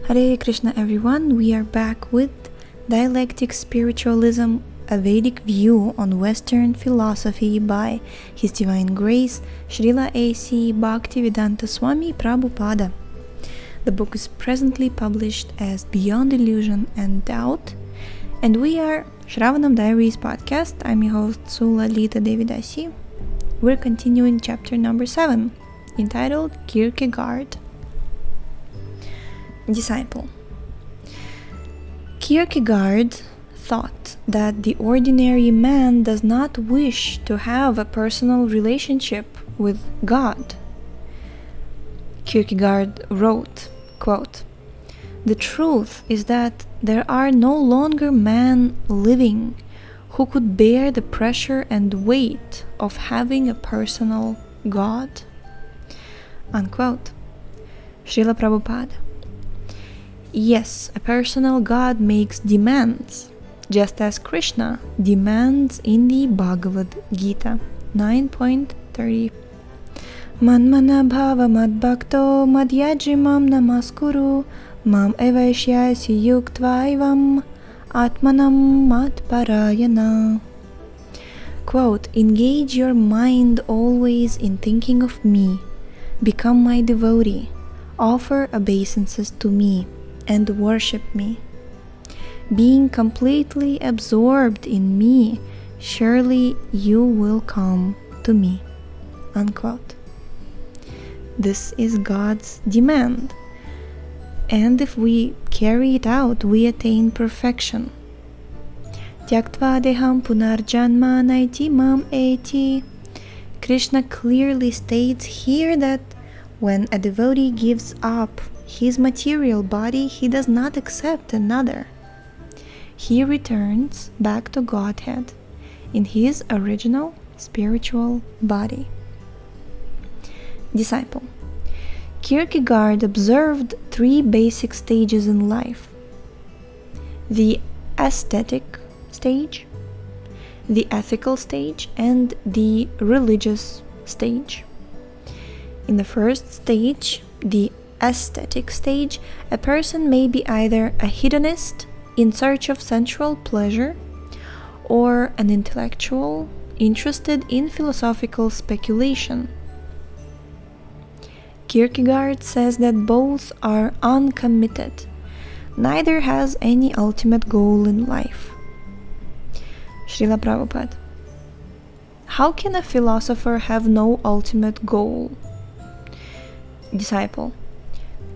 Hare Krishna everyone, we are back with Dialectic Spiritualism, a Vedic view on Western philosophy by His Divine Grace Srila A.C. Bhaktivedanta Swami Prabhupada. The book is presently published as Beyond Illusion and Doubt, and we are Shravanam Diaries podcast. I'm your host Sula Lita Devidasi. We're continuing chapter number 7, entitled Kierkegaard. Disciple. Kierkegaard thought that the ordinary man does not wish to have a personal relationship with God. Kierkegaard wrote, quote, "The truth is that there are no longer men living who could bear the pressure and weight of having a personal God." Unquote. Srila Prabhupada. Yes, a personal God makes demands, just as Krishna demands in the Bhagavad Gita 9.30. Manmana bhava madbhakto madhyajimam namaskuru mam evaishyasi yuktvaivam atmanam matparayana. Quote, "Engage your mind always in thinking of me, become my devotee, offer obeisances to me, and worship me. Being completely absorbed in me, surely you will come to me." Unquote. This is God's demand, and if we carry it out, we attain perfection. Tyaktva deham punarjanma naiti mam eti. Krishna clearly states here that when a devotee gives up his material body, he does not accept another. He returns back to Godhead in his original spiritual body. Disciple. Kierkegaard observed 3 basic stages in life: the aesthetic stage, the ethical stage, and the religious stage. In the first stage, the aesthetic stage, a person may be either a hedonist in search of sensual pleasure or an intellectual interested in philosophical speculation. Kierkegaard says that both are uncommitted. Neither has any ultimate goal in life. Srila Prabhupada. How can a philosopher have no ultimate goal? Disciple.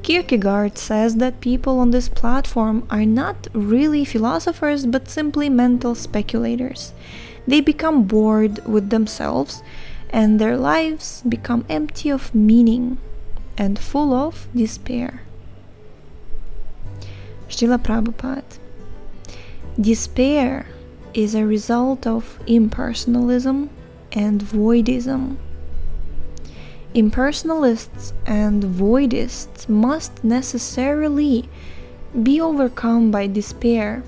Kierkegaard says that people on this platform are not really philosophers but simply mental speculators. They become bored with themselves and their lives become empty of meaning and full of despair. Srila Prabhupada. Despair is a result of impersonalism and voidism. Impersonalists and voidists must necessarily be overcome by despair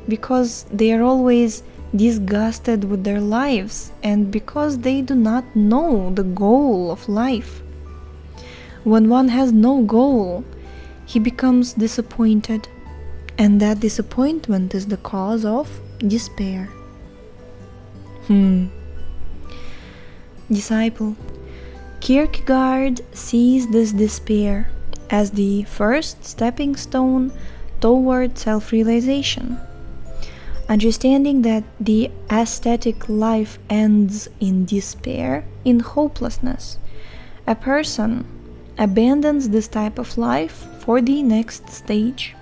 because they are always disgusted with their lives and because they do not know the goal of life. When one has no goal, he becomes disappointed, and that disappointment is the cause of despair. Disciple. Kierkegaard sees this despair as the first stepping stone toward self-realization. Understanding that the aesthetic life ends in despair, in hopelessness, a person abandons this type of life for the next stage.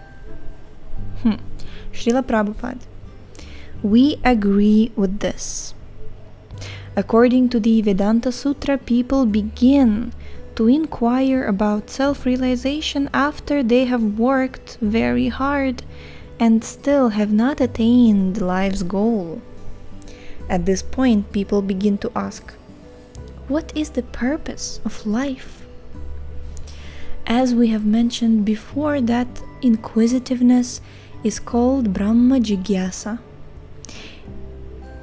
Srila Prabhupada. We agree with this. According to the Vedanta Sutra, people begin to inquire about self-realization after they have worked very hard and still have not attained life's goal. At this point, people begin to ask, what is the purpose of life? As we have mentioned before, that inquisitiveness is called Brahma Jigyasa,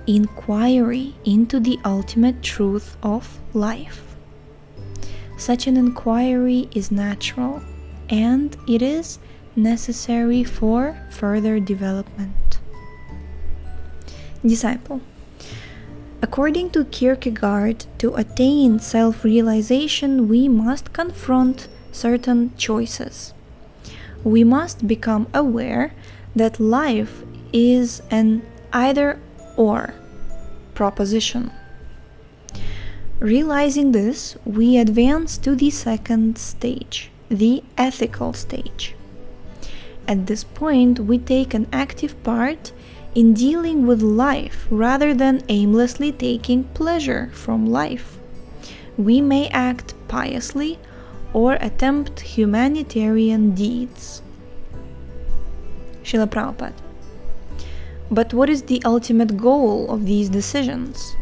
inquiry into the ultimate truth of life. Such an inquiry is natural, and it is necessary for further development. Disciple. According to Kierkegaard, to attain self-realization, we must confront certain choices. We must become aware that life is an either-or proposition. Realizing this, we advance to the second stage, the ethical stage. At this point, we take an active part in dealing with life rather than aimlessly taking pleasure from life. We may act piously or attempt humanitarian deeds. Srila Prabhupada. But what is the ultimate goal of these decisions?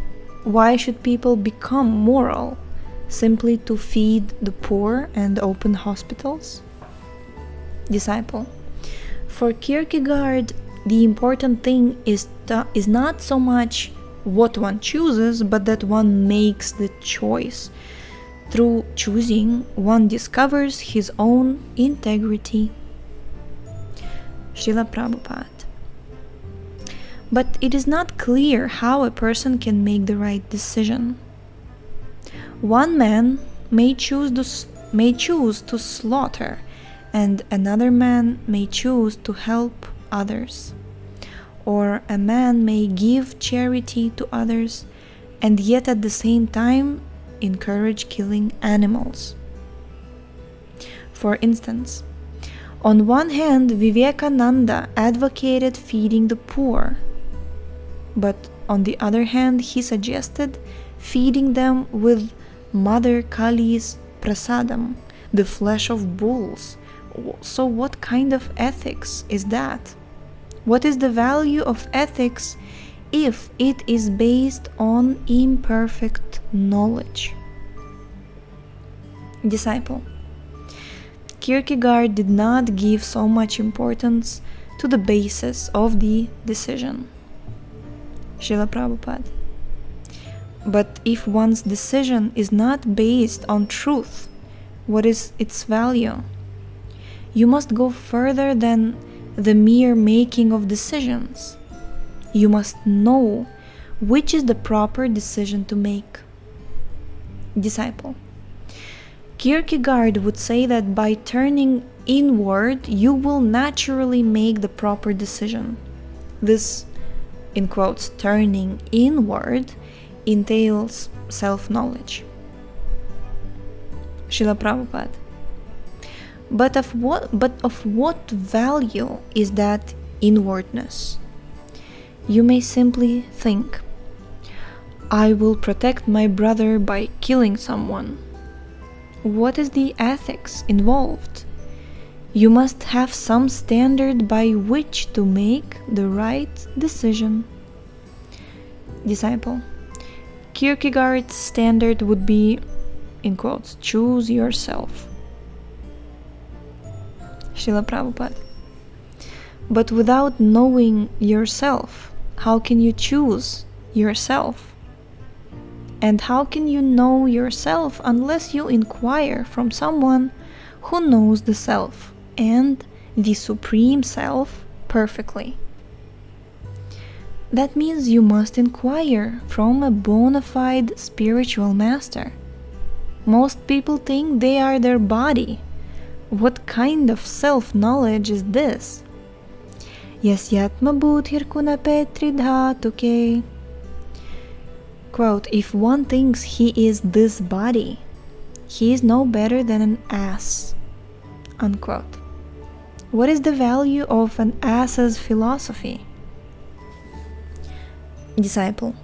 Why should people become moral? Simply to feed the poor and open hospitals? Disciple. For Kierkegaard, the important thing is not so much what one chooses, but that one makes the choice. Through choosing, one discovers his own integrity. Srila Prabhupada. But it is not clear how a person can make the right decision. One man may choose to slaughter, and another man may choose to help others. Or a man may give charity to others and yet at the same time encourage killing animals. For instance, on one hand, Vivekananda advocated feeding the poor, but on the other hand, he suggested feeding them with Mother Kali's prasadam, the flesh of bulls. So what kind of ethics is that? What is the value of ethics if it is based on imperfect knowledge? Disciple. Kierkegaard did not give so much importance to the basis of the decision. Srila Prabhupada. But if one's decision is not based on truth, what is its value? You must go further than the mere making of decisions. You must know which is the proper decision to make. Disciple. Kierkegaard would say that by turning inward, you will naturally make the proper decision. This, in quotes, turning inward, entails self-knowledge. Srila Prabhupada. But of what value is that inwardness? You may simply think, I will protect my brother by killing someone. What is the ethics involved? You must have some standard by which to make the right decision. Disciple. Kierkegaard's standard would be, in quotes, choose yourself. Srila Prabhupada. But without knowing yourself, how can you choose yourself? And how can you know yourself unless you inquire from someone who knows the self and the Supreme Self perfectly? That means you must inquire from a bona fide spiritual master. Most people think they are their body. What kind of self-knowledge is this? Yasyatma buddhir kunape tridhatuke. Quote, if one thinks he is this body, he is no better than an ass. Unquote. What is the value of an ass's philosophy? Disciple.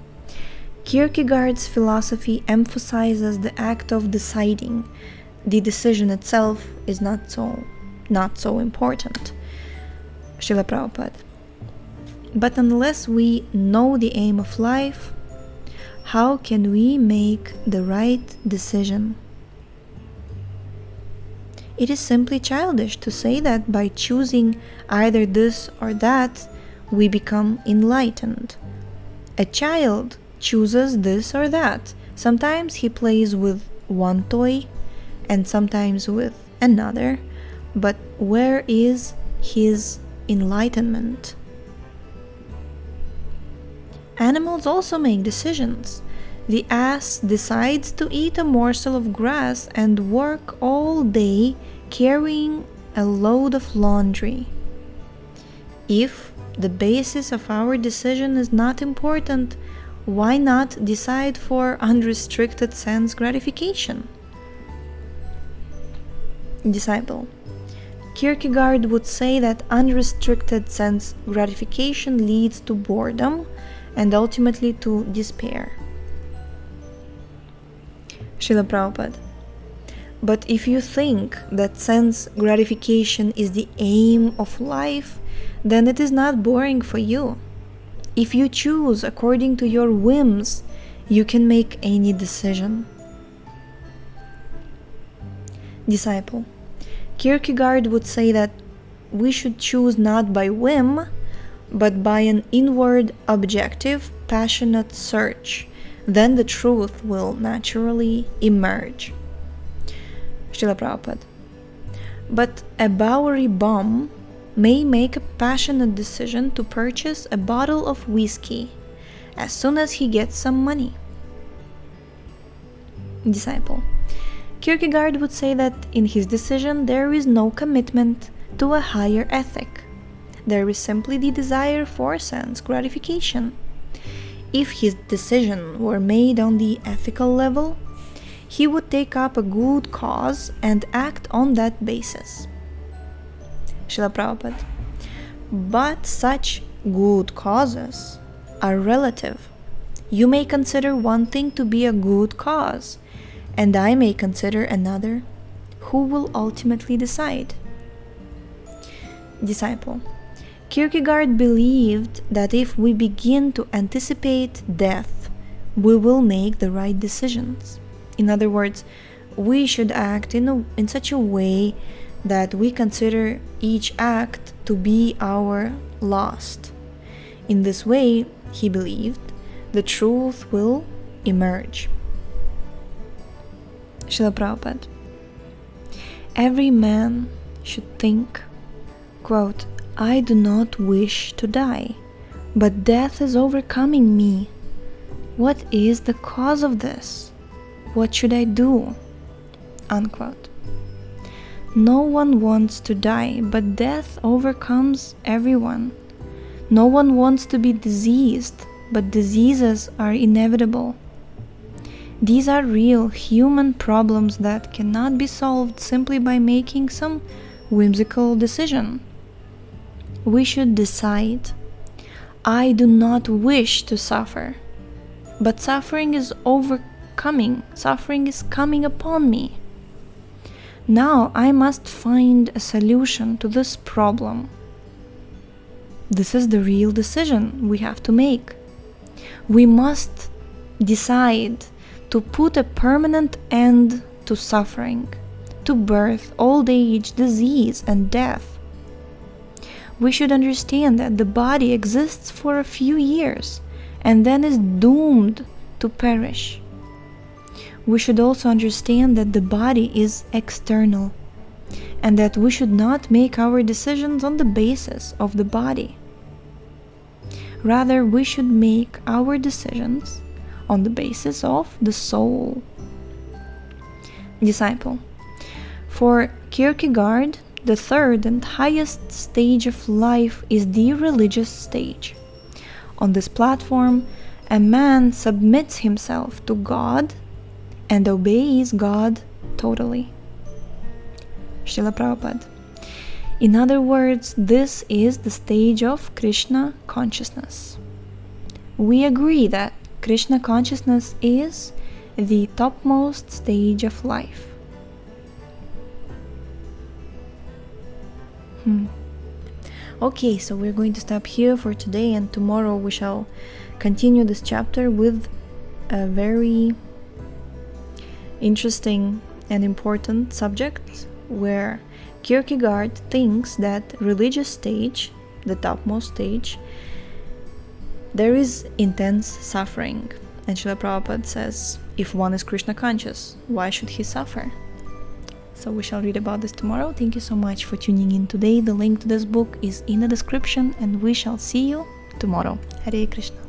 Kierkegaard's philosophy emphasizes the act of deciding. The decision itself is not so important. Srila Prabhupada. But unless we know the aim of life, how can we make the right decision? It is simply childish to say that by choosing either this or that, we become enlightened. A child chooses this or that. Sometimes he plays with one toy and sometimes with another, but where is his enlightenment? Animals also make decisions. The ass decides to eat a morsel of grass and work all day carrying a load of laundry. If the basis of our decision is not important, why not decide for unrestricted sense gratification? Disciple: Kierkegaard would say that unrestricted sense gratification leads to boredom and ultimately to despair. Srila Prabhupada: but if you think that sense gratification is the aim of life, then it is not boring for you. If you choose according to your whims, you can make any decision. Disciple: Kierkegaard would say that we should choose not by whim, but by an inward, objective, passionate search. Then the truth will naturally emerge. Srila Prabhupada: but a Bowery bum may make a passionate decision to purchase a bottle of whiskey as soon as he gets some money. Disciple: Kierkegaard would say that in his decision there is no commitment to a higher ethic. There is simply the desire for sense gratification. If his decision were made on the ethical level, he would take up a good cause and act on that basis. Srila Prabhupada: but such good causes are relative. You may consider one thing to be a good cause, and I may consider another. Who will ultimately decide? Disciple: Kierkegaard believed that if we begin to anticipate death, we will make the right decisions. In other words, we should act in such a way that we consider each act to be our last. In this way, he believed, the truth will emerge. Srila Prabhupada: every man should think, quote, I do not wish to die, but death is overcoming me. What is the cause of this? What should I do? Unquote. No one wants to die, but death overcomes everyone. No one wants to be diseased, but diseases are inevitable. These are real human problems that cannot be solved simply by making some whimsical decision. We should decide, I do not wish to suffer, but suffering is coming upon me. Now I must find a solution to this problem. This is the real decision we have to make. We must decide to put a permanent end to suffering, to birth, old age, disease, and death. We should understand that the body exists for a few years and then is doomed to perish. We should also understand that the body is external and that we should not make our decisions on the basis of the body. Rather, we should make our decisions on the basis of the soul. Disciple: for Kierkegaard, the third and highest stage of life is the religious stage. On this platform, a man submits himself to God and obeys God totally. Srila Prabhupada: in other words, this is the stage of Krishna consciousness. We agree that Krishna consciousness is the topmost stage of life. Okay, so we're going to stop here for today, and tomorrow we shall continue this chapter with a very interesting and important subject where Kierkegaard thinks that religious stage, the topmost stage, there is intense suffering. And Srila Prabhupada says, if one is Krishna conscious, why should he suffer? So we shall read about this tomorrow. Thank you so much for tuning in today. The link to this book is in the description, and we shall see you tomorrow. Hare Krishna.